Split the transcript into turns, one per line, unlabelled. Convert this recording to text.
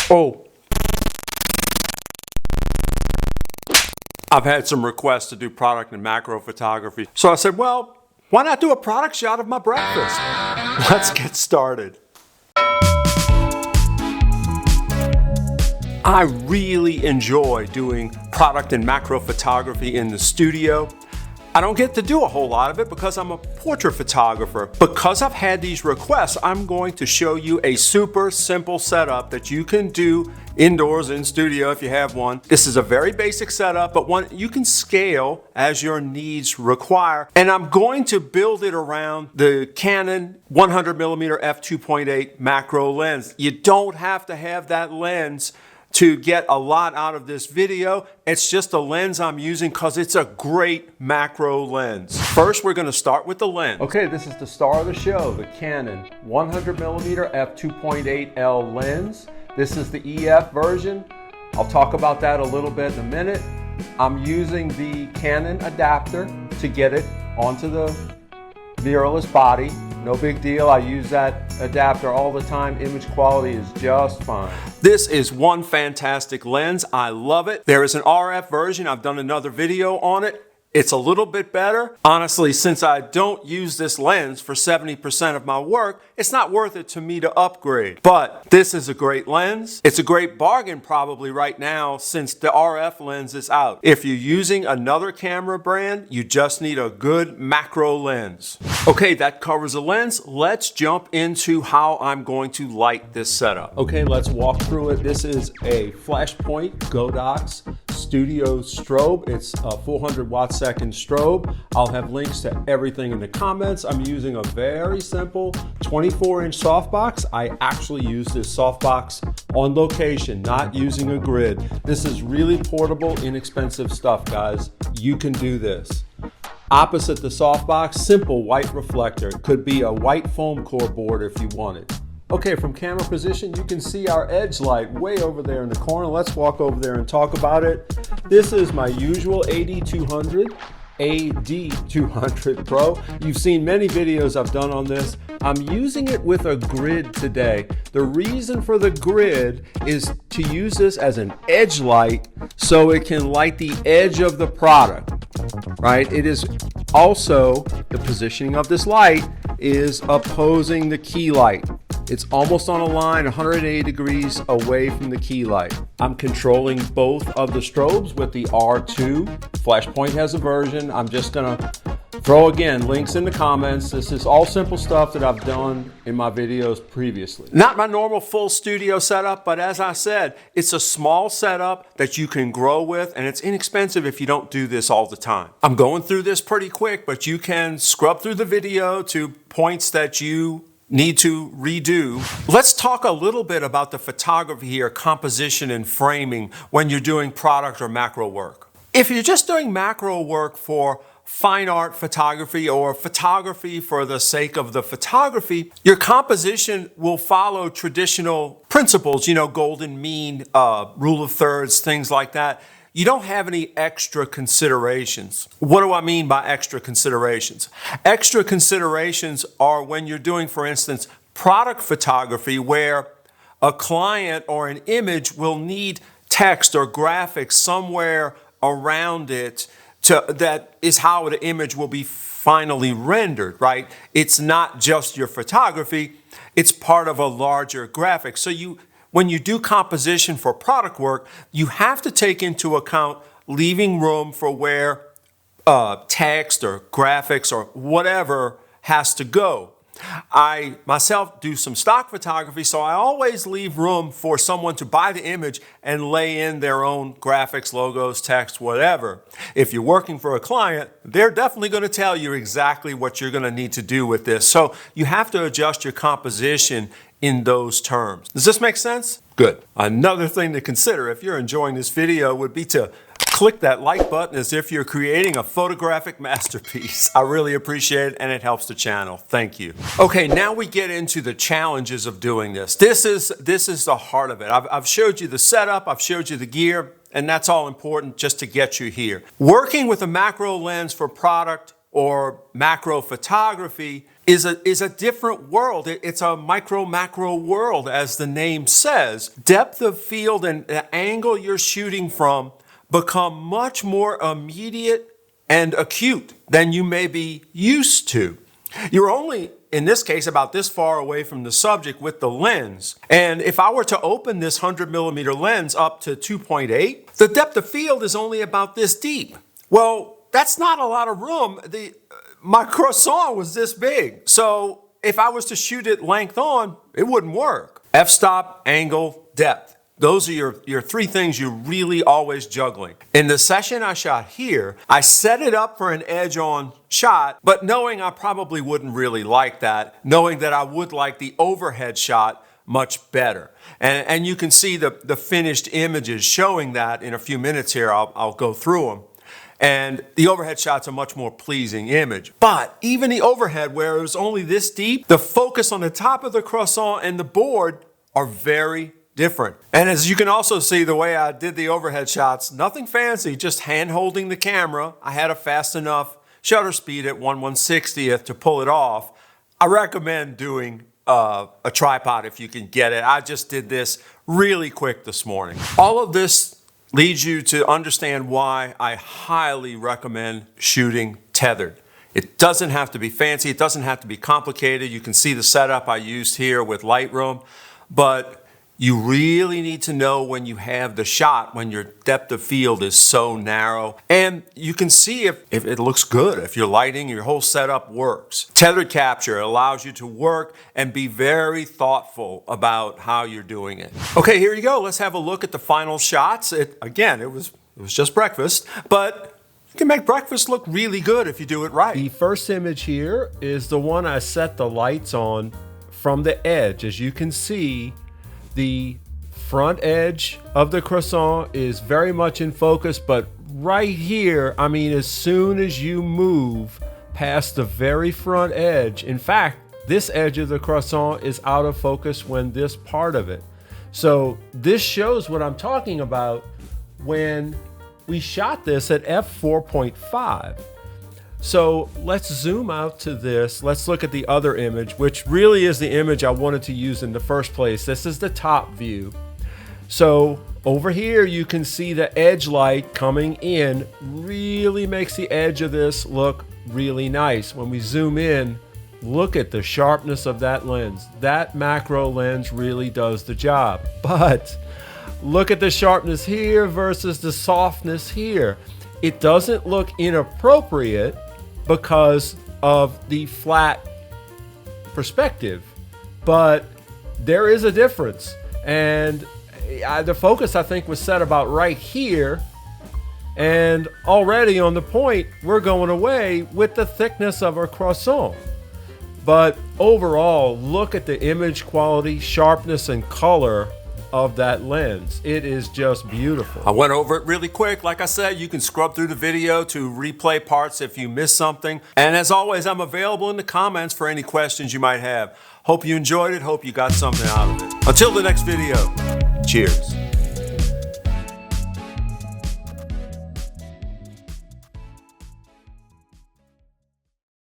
Oh, I've had some requests to do product and macro photography. So I said, well, why not do a product shot of my breakfast? Let's get started. I really enjoy doing product and macro photography in the studio. I don't get to do a whole lot of it because I'm a portrait photographer. Because I've had these requests, I'm going to show you a super simple setup that you can do indoors in studio if you have one. This is a very basic setup, but one you can scale as your needs require. And I'm going to build it around the Canon 100mm f2.8 macro lens. You don't have to have that lens to get a lot out of this video. It's just a lens I'm using because it's a great macro lens. First, we're going to start with the lens. Okay, this is the star of the show, the Canon 100mm f2.8L lens. This is the EF version. I'll talk about that a little bit in a minute. I'm using the Canon adapter to get it onto the mirrorless body. No big deal. I use that adapter all the time. Image quality is just fine. This is one fantastic lens. I love it. There is an RF version. I've done another video on it. It's a little bit better. Honestly, since I don't use this lens for 70% of my work, it's not worth it to me to upgrade. But this is a great lens. It's a great bargain probably right now since the RF lens is out. If you're using another camera brand, you just need a good macro lens. Okay, that covers the lens. Let's jump into how I'm going to light this setup. Okay, let's walk through it. This is a Flashpoint Godox Studio strobe. It's a 400 watt second strobe. I'll have links to everything in the comments. I'm using a very simple 24-inch softbox. I actually use this softbox on location, not using a grid. This is really portable, inexpensive stuff, guys. You can do this. Opposite the softbox, simple white reflector. It could be a white foam core board if you wanted. Okay, from camera position, you can see our edge light way over there in the corner. Let's walk over there and talk about it. This is my usual AD200 Pro. You've seen many videos I've done on this. I'm using it with a grid today. The reason for the grid is to use this as an edge light so it can light the edge of the product, right? It is also, the positioning of this light is opposing the key light. It's almost on a line 180 degrees away from the key light. I'm controlling both of the strobes with the R2. Flashpoint has a version. I'm just gonna throw, again, links in the comments. This is all simple stuff that I've done in my videos previously. Not my normal full studio setup, but as I said, it's a small setup that you can grow with, and it's inexpensive if you don't do this all the time. I'm going through this pretty quick, but you can scrub through the video to points that you need to redo. Let's talk a little bit about the photography here, composition and framing when you're doing product or macro work. If you're just doing macro work for fine art photography or photography for the sake of the photography, your composition will follow traditional principles, you know, golden mean, rule of thirds, things like that. You don't have any extra considerations. What do I mean by extra considerations? Extra considerations are when you're doing, for instance, product photography where a client or an image will need text or graphics somewhere around it that is how the image will be finally rendered, right? It's not just your photography, it's part of a larger graphic. So when you do composition for product work, you have to take into account leaving room for where text or graphics or whatever has to go. I myself do some stock photography, so I always leave room for someone to buy the image and lay in their own graphics, logos, text, whatever. If you're working for a client, they're definitely going to tell you exactly what you're going to need to do with this. So you have to adjust your composition in those terms. Does this make sense? Good. Another thing to consider if you're enjoying this video would be to click that like button as if you're creating a photographic masterpiece. I really appreciate it and it helps the channel. Thank you. Okay, now we get into the challenges of doing this. This is the heart of it. I've showed you the setup, I've showed you the gear, and that's all important just to get you here. Working with a macro lens for product or macro photography is a different world. It's a micro-macro world, as the name says. Depth of field and the angle you're shooting from become much more immediate and acute than you may be used to. You're only, in this case, about this far away from the subject with the lens. And if I were to open this 100mm lens up to 2.8, the depth of field is only about this deep. Well, that's not a lot of room. My croissant was this big. So if I was to shoot it length on, it wouldn't work. F-stop, angle, depth. Those are your three things you're really always juggling. In the session I shot here, I set it up for an edge-on shot, but knowing I probably wouldn't really like that, knowing that I would like the overhead shot much better. And you can see the finished images showing that in a few minutes here. I'll go through them. And the overhead shot's a much more pleasing image. But even the overhead, where it was only this deep, the focus on the top of the croissant and the board are very different. And as you can also see, the way I did the overhead shots, nothing fancy, just hand holding the camera. I had a fast enough shutter speed at 1/160th to pull it off. I recommend doing a tripod if you can get it. I just did this really quick this morning. All of this leads you to understand why I highly recommend shooting tethered. It doesn't have to be fancy. It doesn't have to be complicated. You can see the setup I used here with Lightroom, but you really need to know when you have the shot, when your depth of field is so narrow. And you can see if it looks good, if your lighting, your whole setup works. Tethered capture allows you to work and be very thoughtful about how you're doing it. Okay, here you go. Let's have a look at the final shots. Again, it was just breakfast, but you can make breakfast look really good if you do it right. The first image here is the one I set the lights on from the edge. As you can see, the front edge of the croissant is very much in focus, but right here, I mean, as soon as you move past the very front edge, in fact, this edge of the croissant is out of focus when this part of it. So this shows what I'm talking about when we shot this at f4.5. So let's zoom out to this. Let's look at the other image, which really is the image I wanted to use in the first place. This is the top view. So over here, you can see the edge light coming in really makes the edge of this look really nice. When we zoom in, look at the sharpness of that lens. That macro lens really does the job. But look at the sharpness here versus the softness here. It doesn't look inappropriate because of the flat perspective, but there is a difference. And the focus, I think, was set about right here, and already on the point, we're going away with the thickness of our croissant. But overall, look at the image quality, sharpness, and color of that lens. It is just beautiful. I went over it really quick. Like I said, you can scrub through the video to replay parts if you missed something. And as always, I'm available in the comments for any questions you might have. Hope you enjoyed it. Hope you got something out of it. Until the next video, cheers.